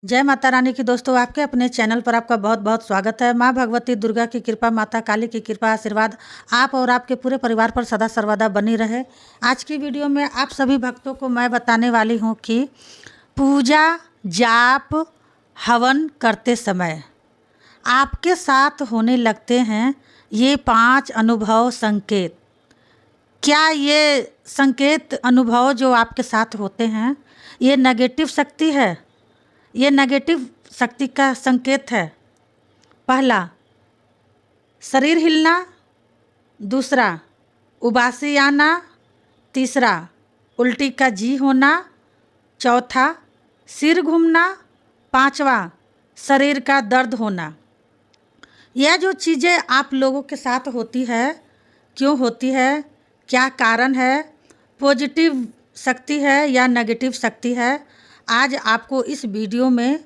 जय माता रानी की दोस्तों, आपके अपने चैनल पर आपका बहुत बहुत स्वागत है। माँ भगवती दुर्गा की कृपा, माता काली की कृपा, आशीर्वाद आप और आपके पूरे परिवार पर सदा सर्वदा बनी रहे। आज की वीडियो में आप सभी भक्तों को मैं बताने वाली हूँ कि पूजा जाप हवन करते समय आपके साथ होने लगते हैं ये 5 अनुभव संकेत। क्या ये संकेत अनुभव जो आपके साथ होते हैं ये नेगेटिव शक्ति है? ये नेगेटिव शक्ति का संकेत है। पहला, शरीर हिलना। दूसरा, उबासी आना। तीसरा, उल्टी का जी होना। चौथा, सिर घूमना। पांचवा, शरीर का दर्द होना। यह जो चीज़ें आप लोगों के साथ होती है, क्यों होती है, क्या कारण है, पॉजिटिव शक्ति है या नेगेटिव शक्ति है, आज आपको इस वीडियो में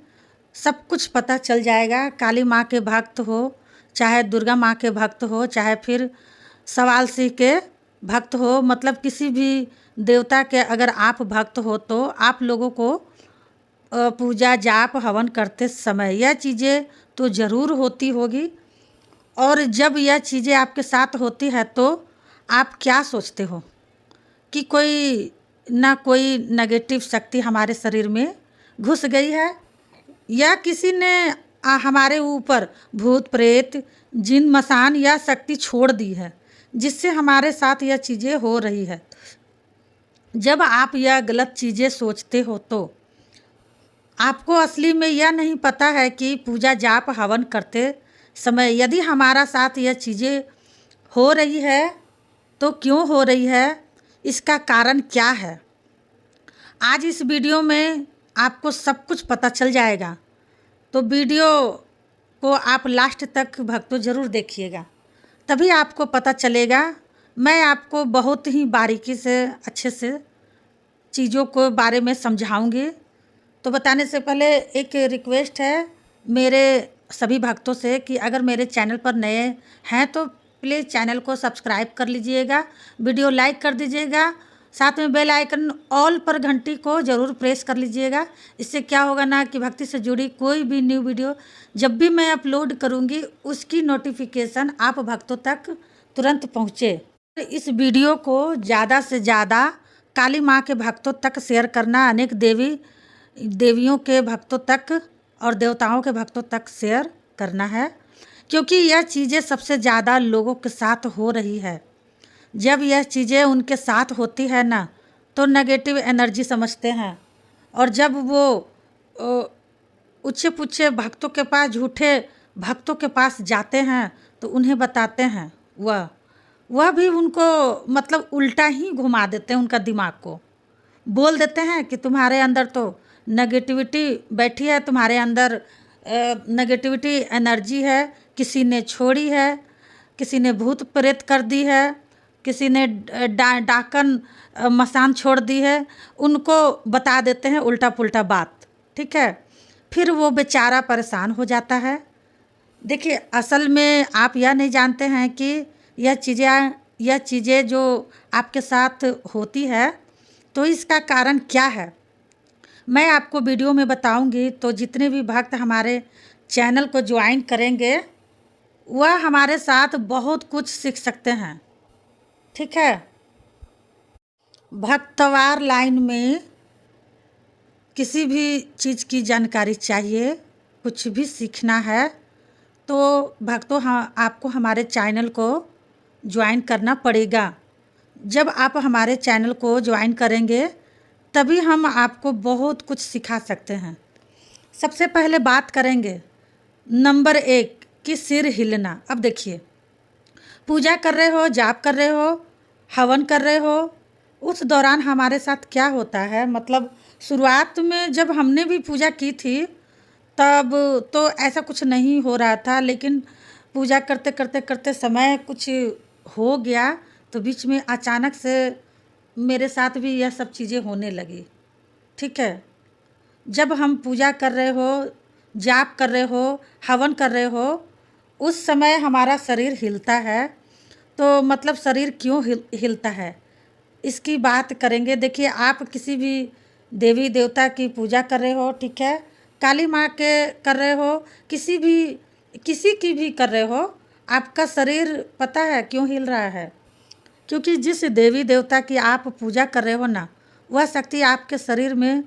सब कुछ पता चल जाएगा। काली माँ के भक्त हो, चाहे दुर्गा माँ के भक्त हो, चाहे फिर सवाल सिंह के भक्त हो, मतलब किसी भी देवता के अगर आप भक्त हो तो आप लोगों को पूजा जाप हवन करते समय यह चीज़ें तो ज़रूर होती होगी। और जब यह चीज़ें आपके साथ होती है तो आप क्या सोचते हो कि कोई नेगेटिव शक्ति हमारे शरीर में घुस गई है या किसी ने हमारे ऊपर भूत प्रेत जिन मसान या शक्ति छोड़ दी है जिससे हमारे साथ यह चीज़ें हो रही है। जब आप यह गलत चीज़ें सोचते हो तो आपको असली में यह नहीं पता है कि पूजा जाप हवन करते समय यदि हमारा साथ यह चीज़ें हो रही है तो क्यों हो रही है, इसका कारण क्या है। आज इस वीडियो में आपको सब कुछ पता चल जाएगा, तो वीडियो को आप लास्ट तक भक्तों ज़रूर देखिएगा, तभी आपको पता चलेगा। मैं आपको बहुत ही बारीकी से अच्छे से चीज़ों को बारे में समझाऊंगी। तो बताने से पहले एक रिक्वेस्ट है मेरे सभी भक्तों से कि अगर मेरे चैनल पर नए हैं तो प्लीज़ चैनल को सब्सक्राइब कर लीजिएगा, वीडियो लाइक कर दीजिएगा, साथ में बेल आइकन ऑल पर घंटी को ज़रूर प्रेस कर लीजिएगा। इससे क्या होगा ना कि भक्ति से जुड़ी कोई भी न्यू वीडियो जब भी मैं अपलोड करूँगी उसकी नोटिफिकेशन आप भक्तों तक तुरंत पहुँचे। इस वीडियो को ज़्यादा से ज़्यादा काली माँ के भक्तों तक शेयर करना, अनेक देवियों के भक्तों तक और देवताओं के भक्तों तक शेयर करना है, क्योंकि यह चीज़ें सबसे ज़्यादा लोगों के साथ हो रही है। जब यह चीज़ें उनके साथ होती है ना तो नेगेटिव एनर्जी समझते हैं, और जब वो ऊँचे पूछे भक्तों के पास, झूठे भक्तों के पास जाते हैं तो उन्हें बताते हैं, वह भी उनको मतलब उल्टा ही घुमा देते हैं, उनका दिमाग को बोल देते हैं कि तुम्हारे अंदर तो नेगेटिविटी बैठी है, तुम्हारे अंदर नेगेटिविटी एनर्जी है, किसी ने छोड़ी है, किसी ने भूत प्रेत कर दी है, किसी ने डाकन मसान छोड़ दी है, उनको बता देते हैं उल्टा पुल्टा बात। ठीक है, फिर वो बेचारा परेशान हो जाता है। देखिए, असल में आप यह नहीं जानते हैं कि यह चीज़ें जो आपके साथ होती है तो इसका कारण क्या है, मैं आपको वीडियो में बताऊंगी। तो जितने भी भक्त हमारे चैनल को ज्वाइन करेंगे वह हमारे साथ बहुत कुछ सीख सकते हैं। ठीक है, भक्तवार लाइन में किसी भी चीज़ की जानकारी चाहिए, कुछ भी सीखना है तो भक्तों आपको हमारे चैनल को ज्वाइन करना पड़ेगा। जब आप हमारे चैनल को ज्वाइन करेंगे तभी हम आपको बहुत कुछ सिखा सकते हैं। सबसे पहले बात करेंगे नंबर 1 कि सिर हिलना। अब देखिए, पूजा कर रहे हो, जाप कर रहे हो, हवन कर रहे हो, उस दौरान हमारे साथ क्या होता है, मतलब शुरुआत में जब हमने भी पूजा की थी तब तो ऐसा कुछ नहीं हो रहा था, लेकिन पूजा करते करते करते समय कुछ हो गया तो बीच में अचानक से मेरे साथ भी यह सब चीज़ें होने लगी। ठीक है, जब हम पूजा कर रहे हो, जाप कर रहे हो, हवन कर रहे हो, उस समय हमारा शरीर हिलता है। तो मतलब शरीर क्यों हिलता है इसकी बात करेंगे। देखिए, आप किसी भी देवी देवता की पूजा कर रहे हो, ठीक है, काली माँ के कर रहे हो, किसी की भी कर रहे हो, आपका शरीर पता है क्यों हिल रहा है? क्योंकि जिस देवी देवता की आप पूजा कर रहे हो ना, वह शक्ति आपके शरीर में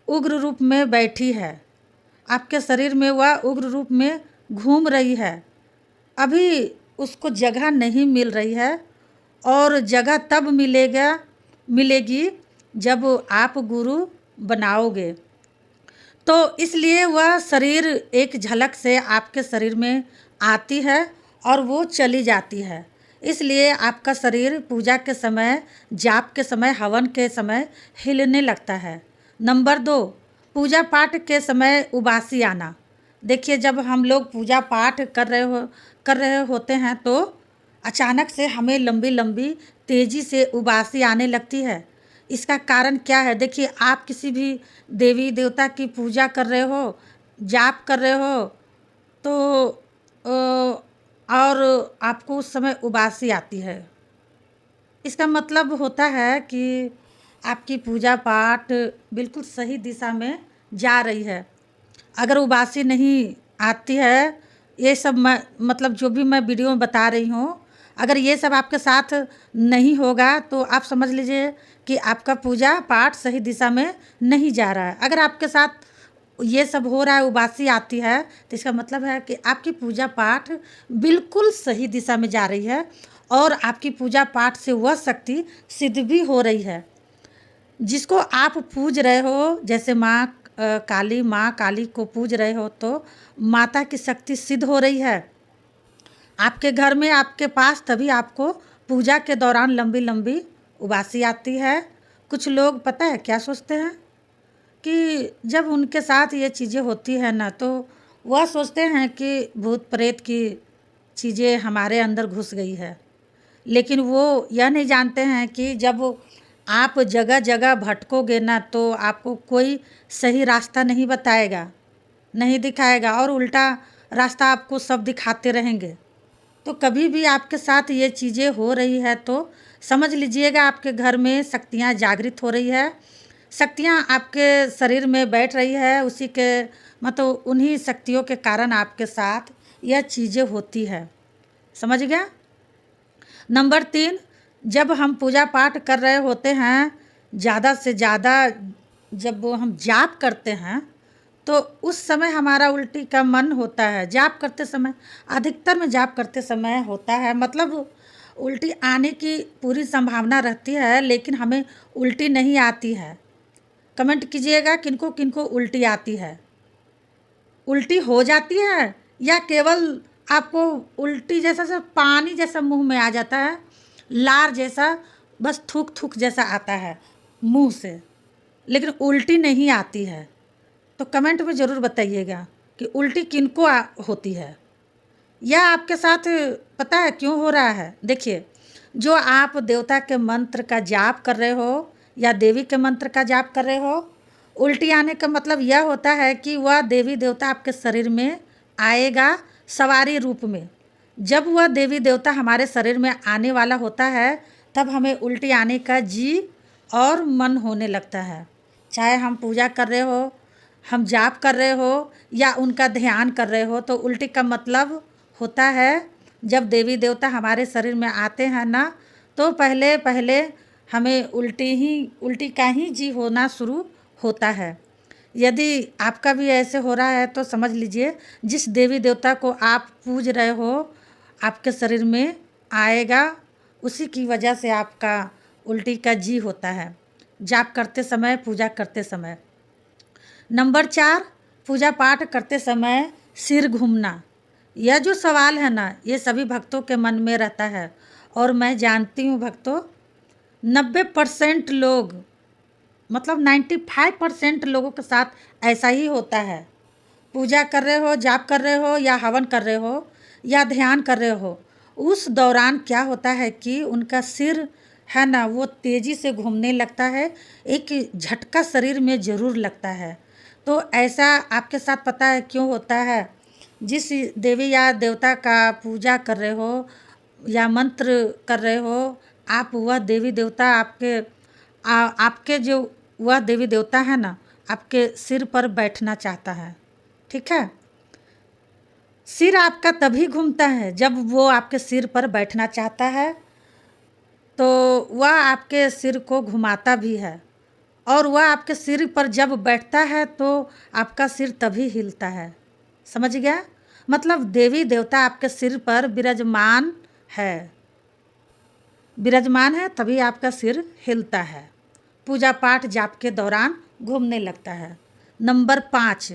उग्र रूप में बैठी है। आपके शरीर में वह उग्र रूप में घूम रही है। अभी उसको जगह नहीं मिल रही है, और जगह तब मिलेगी जब आप गुरु बनाओगे। तो इसलिए वह शरीर एक झलक से आपके शरीर में आती है और वो चली जाती है। इसलिए आपका शरीर पूजा के समय, जाप के समय, हवन के समय हिलने लगता है। नंबर 2, पूजा पाठ के समय उबासी आना। देखिए, जब हम लोग पूजा पाठ कर रहे होते हैं तो अचानक से हमें लंबी लंबी तेज़ी से उबासी आने लगती है। इसका कारण क्या है? देखिए, आप किसी भी देवी देवता की पूजा कर रहे हो, जाप कर रहे हो, तो और आपको उस समय उबासी आती है। इसका मतलब होता है कि आपकी पूजा पाठ बिल्कुल सही दिशा में जा रही है। अगर उबासी नहीं आती है, ये सब मतलब जो भी मैं वीडियो में बता रही हूँ, अगर ये सब आपके साथ नहीं होगा तो आप समझ लीजिए कि आपका पूजा पाठ सही दिशा में नहीं जा रहा है। अगर आपके साथ ये सब हो रहा है, उबासी आती है, तो इसका मतलब है कि आपकी पूजा पाठ बिल्कुल सही दिशा में जा रही है और आपकी पूजा पाठ से वह शक्ति सिद्ध भी हो रही है। जिसको आप पूज रहे हो, जैसे माँ काली को पूज रहे हो, तो माता की शक्ति सिद्ध हो रही है आपके घर में, आपके पास। तभी आपको पूजा के दौरान लंबी लंबी उबासी आती है। कुछ लोग पता है क्या सोचते हैं कि जब उनके साथ ये चीज़ें होती है ना, तो वह सोचते हैं कि भूत प्रेत की चीज़ें हमारे अंदर घुस गई है। लेकिन वो यह नहीं जानते हैं कि जब आप जगह जगह भटकोगे ना, तो आपको कोई सही रास्ता नहीं बताएगा, नहीं दिखाएगा, और उल्टा रास्ता आपको सब दिखाते रहेंगे। तो कभी भी आपके साथ ये चीज़ें हो रही है तो समझ लीजिएगा आपके घर में शक्तियाँ जागृत हो रही है, शक्तियाँ आपके शरीर में बैठ रही है। उसी के मतलब उन्हीं शक्तियों के कारण आपके साथ यह चीज़ें होती है। समझ गया? नंबर 3, जब हम पूजा पाठ कर रहे होते हैं, ज़्यादा से ज़्यादा जब वो हम जाप करते हैं, तो उस समय हमारा उल्टी का मन होता है। जाप करते समय, अधिकतर में जाप करते समय होता है, मतलब उल्टी आने की पूरी संभावना रहती है, लेकिन हमें उल्टी नहीं आती है। कमेंट कीजिएगा किनको किनको उल्टी आती है। उल्टी हो जाती है या केवल आपको उल्टी जैसा सब पानी जैसा मुंह में आ जाता है, लार जैसा, बस थूक थूक जैसा आता है मुंह से, लेकिन उल्टी नहीं आती है? तो कमेंट में ज़रूर बताइएगा कि उल्टी किनको होती है, या आपके साथ पता है क्यों हो रहा है। देखिए, जो आप देवता के मंत्र का जाप कर रहे हो या देवी के मंत्र का जाप कर रहे हो, उल्टी आने का मतलब यह होता है कि वह देवी देवता आपके शरीर में आएगा सवारी रूप में। जब वह देवी देवता हमारे शरीर में आने वाला होता है, तब हमें उल्टी आने का जी और मन होने लगता है। चाहे हम पूजा कर रहे हो, हम जाप कर रहे हो, या उनका ध्यान कर रहे हो, तो उल्टी का मतलब होता है जब देवी देवता हमारे शरीर में आते हैं ना, तो पहले पहले हमें उल्टी का ही जी होना शुरू होता है। यदि आपका भी ऐसे हो रहा है तो समझ लीजिए जिस देवी देवता को आप पूज रहे हो आपके शरीर में आएगा, उसी की वजह से आपका उल्टी का जी होता है जाप करते समय, पूजा करते समय। नंबर 4, पूजा पाठ करते समय सिर घूमना। यह जो सवाल है ना, ये सभी भक्तों के मन में रहता है, और मैं जानती हूँ भक्तों 90% लोग, मतलब 95% लोगों के साथ ऐसा ही होता है। पूजा कर रहे हो, जाप कर रहे हो, या हवन कर रहे हो, या ध्यान कर रहे हो, उस दौरान क्या होता है कि उनका सिर है ना, वो तेज़ी से घूमने लगता है, एक झटका शरीर में ज़रूर लगता है। तो ऐसा आपके साथ पता है क्यों होता है? जिस देवी या देवता का पूजा कर रहे हो या मंत्र कर रहे हो, आप वह देवी देवता आपके जो वह देवी देवता है ना, आपके सिर पर बैठना चाहता है। ठीक है, सिर आपका तभी घूमता है जब वो आपके सिर पर बैठना चाहता है, तो वह आपके सिर को घुमाता भी है, और वह आपके सिर पर जब बैठता है तो आपका सिर तभी हिलता है। समझ गया? मतलब देवी देवता आपके सिर पर विराजमान है तभी आपका सिर हिलता है, पूजा पाठ जाप के दौरान घूमने लगता है। नंबर 5,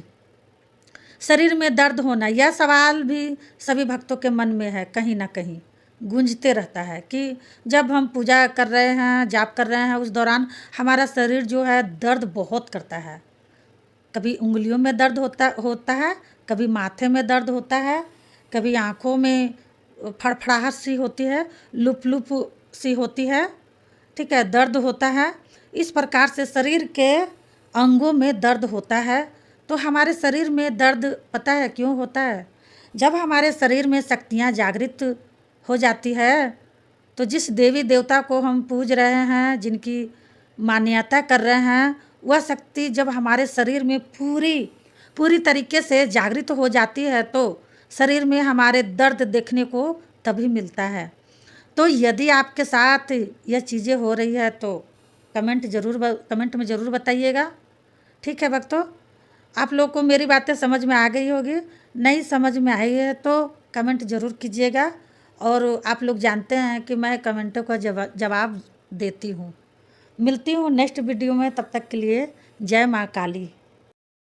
शरीर में दर्द होना। यह सवाल भी सभी भक्तों के मन में है, कहीं ना कहीं गूंजते रहता है कि जब हम पूजा कर रहे हैं, जाप कर रहे हैं, उस दौरान हमारा शरीर जो है दर्द बहुत करता है। कभी उंगलियों में दर्द होता है, कभी माथे में दर्द होता है, कभी आँखों में फड़फड़ाहट सी होती है, लुप सी होती है। ठीक है, दर्द होता है। इस प्रकार से शरीर के अंगों में दर्द होता है। तो हमारे शरीर में दर्द पता है क्यों होता है? जब हमारे शरीर में शक्तियाँ जागृत हो जाती है, तो जिस देवी देवता को हम पूज रहे हैं, जिनकी मान्यता कर रहे हैं, वह शक्ति जब हमारे शरीर में पूरी तरीके से जागृत हो जाती है, तो शरीर में हमारे दर्द देखने को तभी मिलता है। तो यदि आपके साथ यह चीज़ें हो रही है तो कमेंट में ज़रूर बताइएगा। ठीक है भक्तों, आप लोग को मेरी बातें समझ में आ गई होगी। नहीं समझ में आई है तो कमेंट ज़रूर कीजिएगा, और आप लोग जानते हैं कि मैं कमेंटों का जवाब देती हूँ। मिलती हूँ नेक्स्ट वीडियो में, तब तक के लिए जय माँ काली।